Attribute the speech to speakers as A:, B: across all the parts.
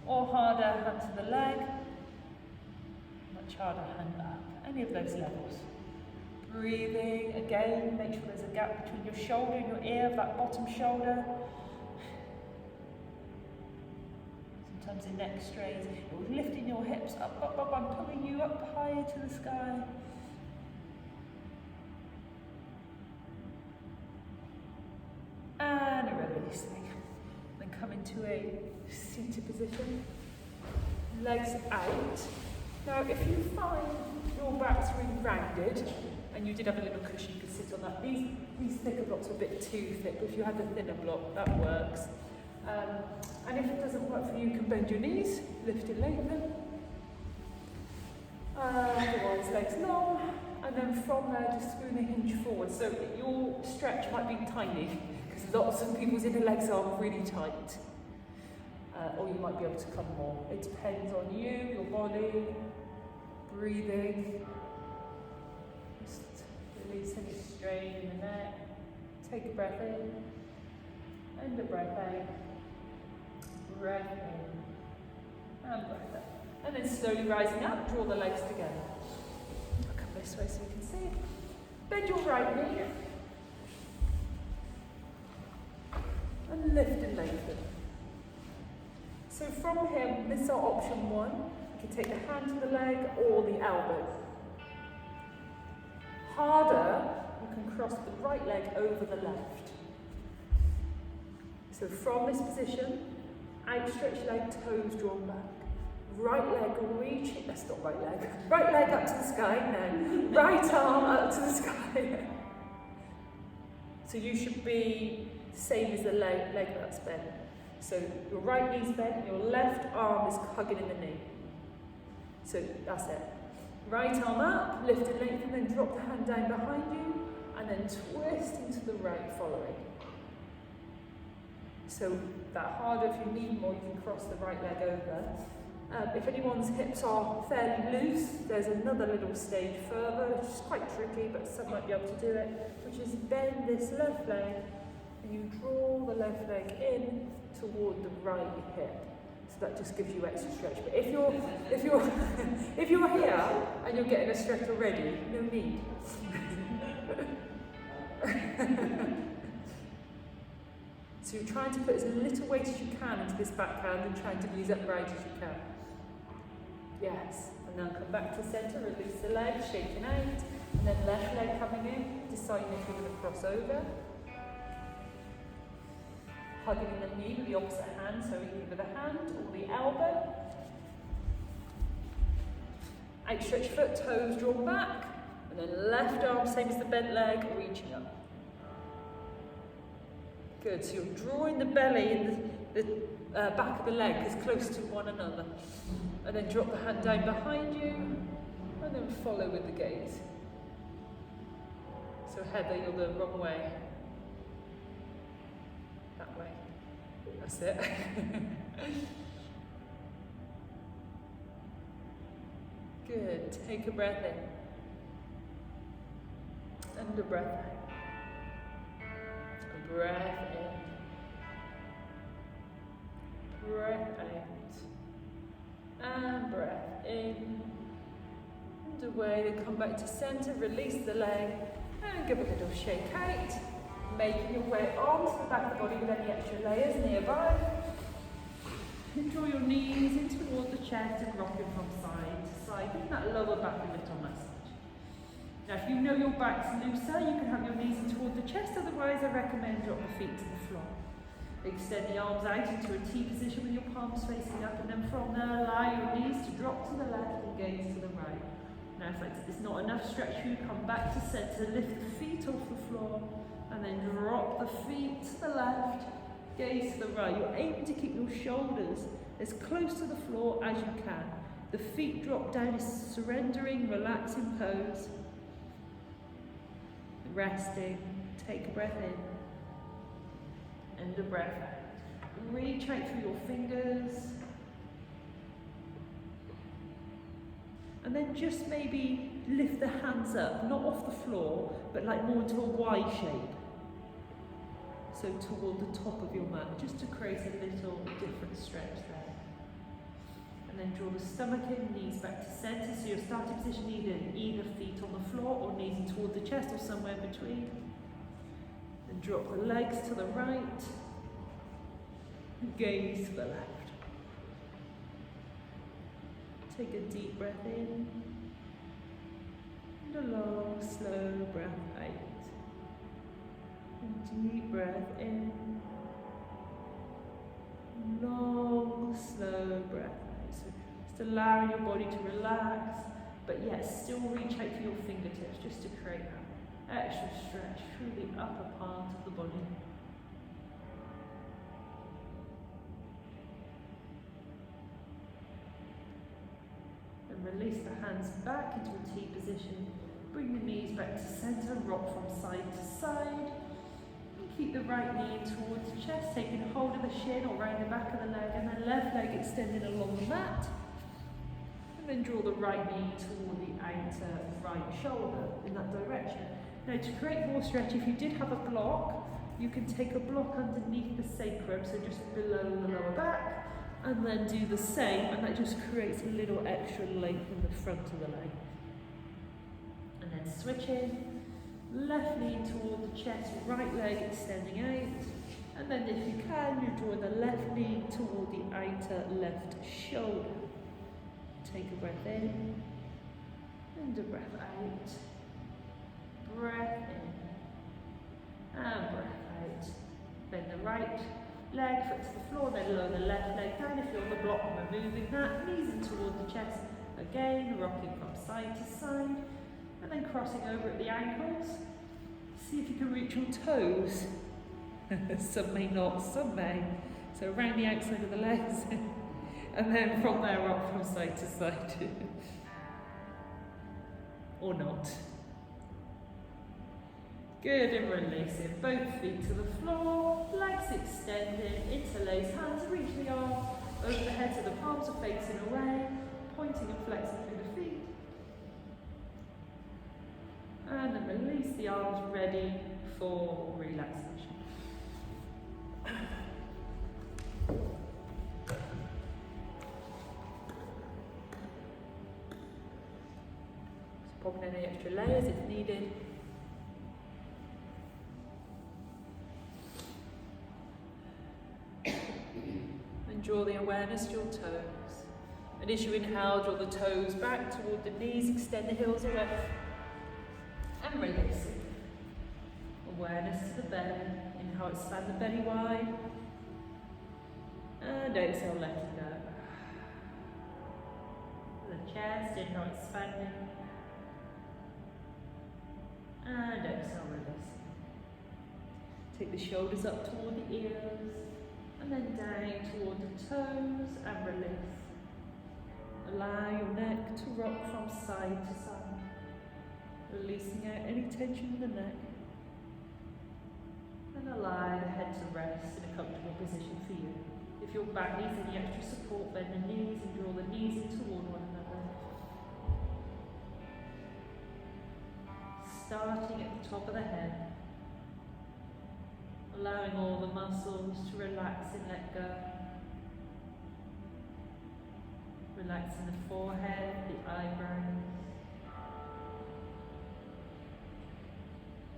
A: or harder, hand to the leg, much harder, hand up, any of those levels. Breathing, again, make sure there's a gap between your shoulder and your ear, that bottom shoulder. Sometimes the neck strains, you're lifting your hips up, up, up, I'm pulling you up higher to the sky. And releasing. Then come into a seated position, legs out. Now if you find your back's really rounded, and you did have a little cushion, you could sit on that. These thicker blocks are a bit too thick, but if you have a thinner block, that works. And if it doesn't work for you, you can bend your knees, lift and lengthen. Otherwise, legs long, and then from there, just screw the hinge forward. So your stretch might be tiny, because lots of people's inner legs are really tight. Or you might be able to come more. It depends on you, your body, breathing. Just release any strain in the neck. Take a breath in, and a breath out. Breath in, and breath out. And then slowly rising up, draw the legs together. I'll come this way so you can see. Bend your right knee. And lift and lengthen. So from here, this is our option one. You can take the hand to the leg or the elbow. Harder, you can cross the right leg over the left. So from this position, outstretched leg, toes drawn back. Right leg reaching, that's not right leg. Right leg up to the sky, no. Right arm up to the sky. So you should be same as the leg that's bent. So your right knee's bent, your left arm is hugging in the knee. So that's it. Right arm up, lift and lengthen, then drop the hand down behind you, and then twist into the right following. So that harder, if you need more, you can cross the right leg over. If anyone's hips are fairly loose, there's another little stage further, which is quite tricky, but some might be able to do it, which is bend this left leg, and you draw the left leg in toward the right hip. So that just gives you extra stretch. But if you're if you're here and you're getting a stretch already, no need. So you're trying to put as little weight as you can into this backhand and trying to be as upright as you can. Yes, and then come back to centre, release the leg, shaking out, and then left leg coming in, deciding if you're going to cross over. Hugging in the knee with the opposite hand, so either with the hand or the elbow. Outstretched foot, toes drawn back, and then left arm, same as the bent leg, reaching up. Good, so you're drawing the belly and the back of the leg as close to one another. And then drop the hand down behind you, and then follow with the gaze. So Heather, you're the wrong way. That way. That's it. Good, take a breath in. And a breath out. Breath in. Breath out. And breath in. And away, then come back to centre, release the leg, and give a little shake out. Making your way onto the back of the body with any extra layers nearby. And draw your knees in toward the chest and rocking from side to side, giving that lower back a little massage. Now if you know your back's looser, you can have your knees in toward the chest, otherwise I recommend drop the feet to the floor. Extend the arms out into a T position with your palms facing up, and then from there allow your knees to drop to the left and gaze to the right. Now if it's not enough stretch for you, come back to centre, lift the feet off the floor, and then drop the feet to the left, gaze to the right. You're aiming to keep your shoulders as close to the floor as you can. The feet drop down is surrendering, relaxing pose. Resting, take a breath in, and a breath out. Reach out through your fingers. And then just maybe lift the hands up, not off the floor, but like more into a Y shape. So toward the top of your mat, just to create a little different stretch there. And then draw the stomach in, knees back to centre. So your starting position either feet on the floor or knees in toward the chest or somewhere in between. Then drop the legs to the right. Gaze to the left. Take a deep breath in. And a long, slow breath out. And deep breath in. Long, slow breath out. So just allowing your body to relax, but yet still reach out for your fingertips just to create that extra stretch through the upper part of the body. And release the hands back into a T position. Bring the knees back to centre, rock from side to side. Keep the right knee towards the chest, taking hold of the shin or round the back of the leg, and then left leg extended along the mat. And then draw the right knee toward the outer right shoulder in that direction. Now to create more stretch, if you did have a block, you can take a block underneath the sacrum, so just below the lower back, and then do the same, and that just creates a little extra length in the front of the leg. And then switch in. Left knee toward the chest, right leg extending out. And then if you can, you draw the left knee toward the outer left shoulder. Take a breath in and a breath out. Breath in and breath out. Bend the right leg, foot to the floor, then lower the left leg down. If you're on the block, removing that. Knees in toward the chest. Again, rocking from side to side. And then crossing over at the ankles. See if you can reach your toes. Some may not, some may. So around the outside of the legs. And then from there up from side to side. Or not. Good, and releasing. Both feet to the floor, legs extended, interlace, hands reach the arms over the heads of the palms are facing away, pointing and flexing through the feet. And then release the arms, ready for relaxation. Just pop in any extra layers if needed. And draw the awareness to your toes. And as you inhale, draw the toes back toward the knees, extend the heels away. And releasing. Awareness to the belly. Inhale, expand the belly wide. And exhale, let it go. The chest, inhale, expanding. And exhale, releasing. Take the shoulders up toward the ears. And then down toward the toes and release. Allow your neck to rock from side to side. Releasing out any tension in the neck. And allow the head to rest in a comfortable position for you. If your back needs any extra support, bend the knees and draw the knees in toward one another. Starting at the top of the head. Allowing all the muscles to relax and let go. Relaxing the forehead, the eyebrows.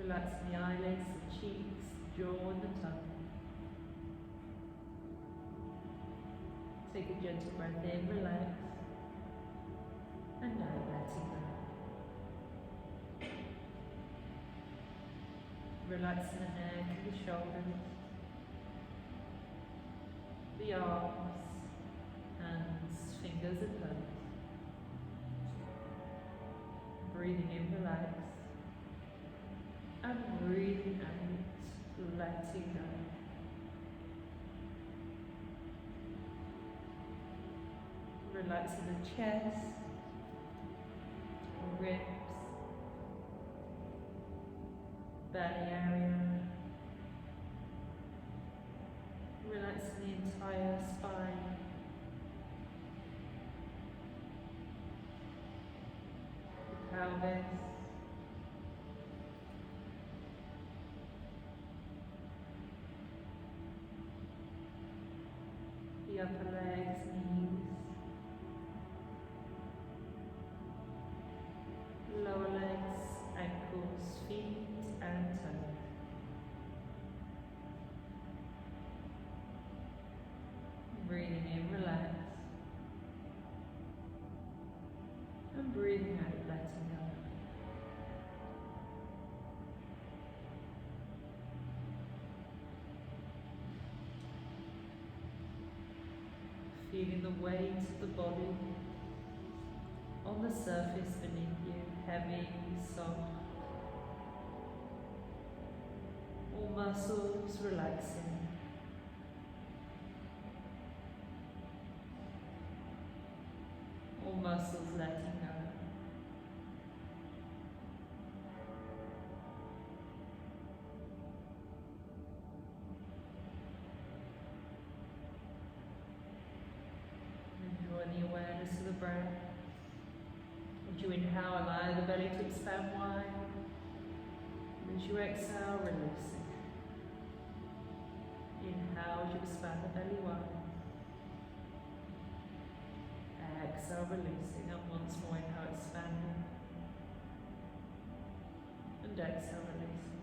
A: Relaxing the eyelids, the cheeks, the jaw and the tongue. Take a gentle breath in, relax. And now letting go. Relaxing the neck and the shoulders, the arms, hands, fingers and toes. Breathing in, relax. And breathing out, letting go. Relaxing the chest, ribs, belly area. Relaxing the entire spine. The pelvis. The upper legs, knees. feeling the weight of the body on the surface beneath you, heavy, soft. All muscles relaxing. All muscles letting go. Enjoy the awareness of the breath. As you inhale, allow the belly to expand wide. And as you exhale, release it. Inhale as you expand the belly wide. Exhale, releasing, and once more inhale, expanding. And exhale, releasing.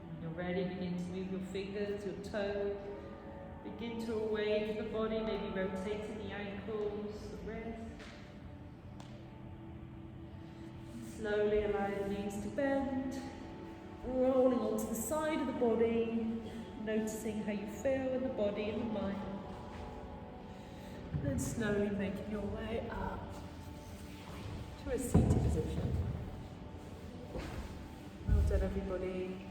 A: When you're ready, begin to move your fingers, your toes. Begin to awake the body, maybe rotating the ankles, the wrists. Slowly allow the knees to bend, rolling onto the side of the body, noticing how you feel in the body and the mind. Then slowly making your way up to a seated position. Well done, everybody.